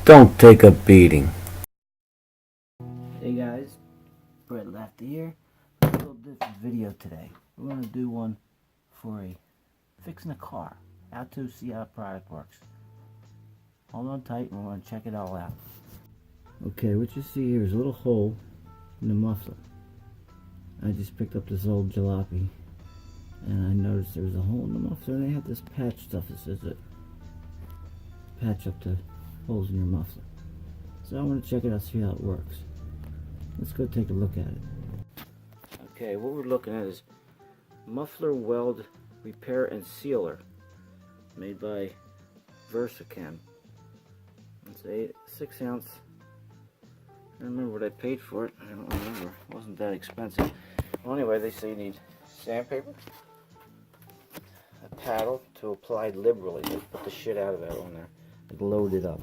Don't take a beating. Hey guys, Lafty here. A little different video today. We're going to do one for fixing a car. How to see how the product works. Hold on tight and we're going to check it all out. Okay, what you see here is a little hole in the muffler. I just picked up this old jalopy and I noticed there was a hole in the muffler and they have this patch stuff that says that patch up the holes in your muffler. So I want to check it out, see how it works. Let's go take a look at it. Okay, what we're looking at is Muffler Weld Repair and Sealer, made by Versachem. It's a 6-ounce. I don't remember what I paid for it. I don't remember. It wasn't that expensive. Well, anyway, they say you need sandpaper, a paddle to apply liberally. They put the shit out of that on there. Like, load it up.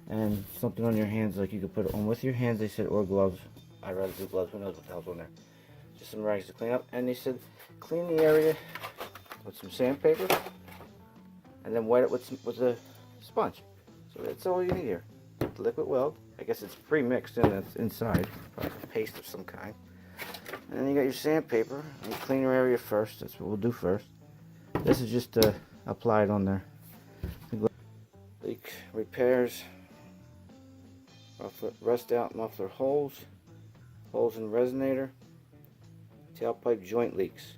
And something on your hands, like you could put it on with your hands, they said, or gloves. I'd rather do gloves. Who knows what the hell's on there? Just some rags to clean up. And they said, clean the area with some sandpaper, and then wet it with a sponge. So that's all you need here. Liquid weld. I guess it's pre-mixed in that's inside, probably paste of some kind. And then you got your sandpaper. And you clean your area first. That's what we'll do first. This is just to apply it on there. Leak repairs. Rust out muffler holes. Holes in resonator. Tailpipe joint leaks.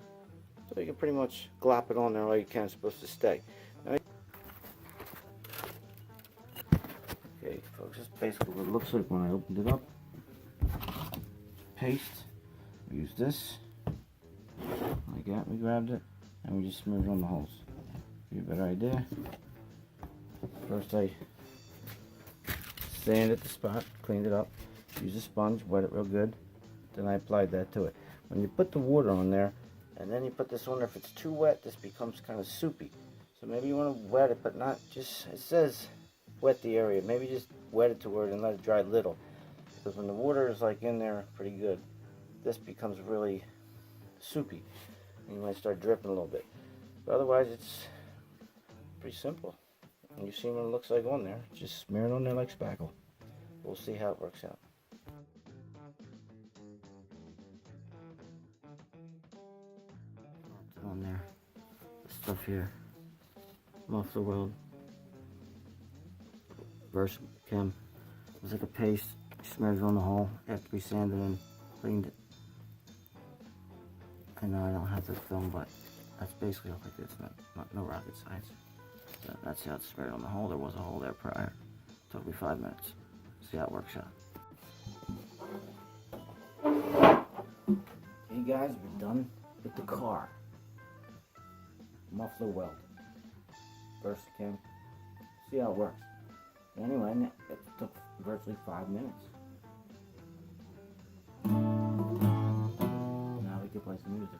So you can pretty much glop it on there all you can. It's supposed to stay. Okay, folks, that's basically what it looks like when I opened it up. Paste. We use this. Like that, we grabbed it, and we just smeared it on the holes. Give you a better idea. First I sanded the spot, cleaned it up, used a sponge, wet it real good, then I applied that to it. When you put the water on there, and then you put this on there, if it's too wet, this becomes kind of soupy. So maybe you want to wet it, but not just, it says wet the area. Maybe just wet it to where and let it dry little. Because when the water is like in there pretty good, this becomes really soupy. And you might start dripping a little bit. But otherwise, it's pretty simple. And you've seen what it looks like on there. Just smear it on there like spackle. We'll see how it works out. On there, the stuff here, Muffler Weld, Versachem. It's like a paste. Smears it on the hole after we sanded and cleaned it. I know I don't have the film, but that's basically all like this. No rocket science. So that's how it's smeared on the hole. There was a hole there prior. It took me 5 minutes. See how it works out. Hey guys, we're done with the car. Muffler Weld. Versachem. See how it works. Anyway, it took virtually 5 minutes. Now we can play some music.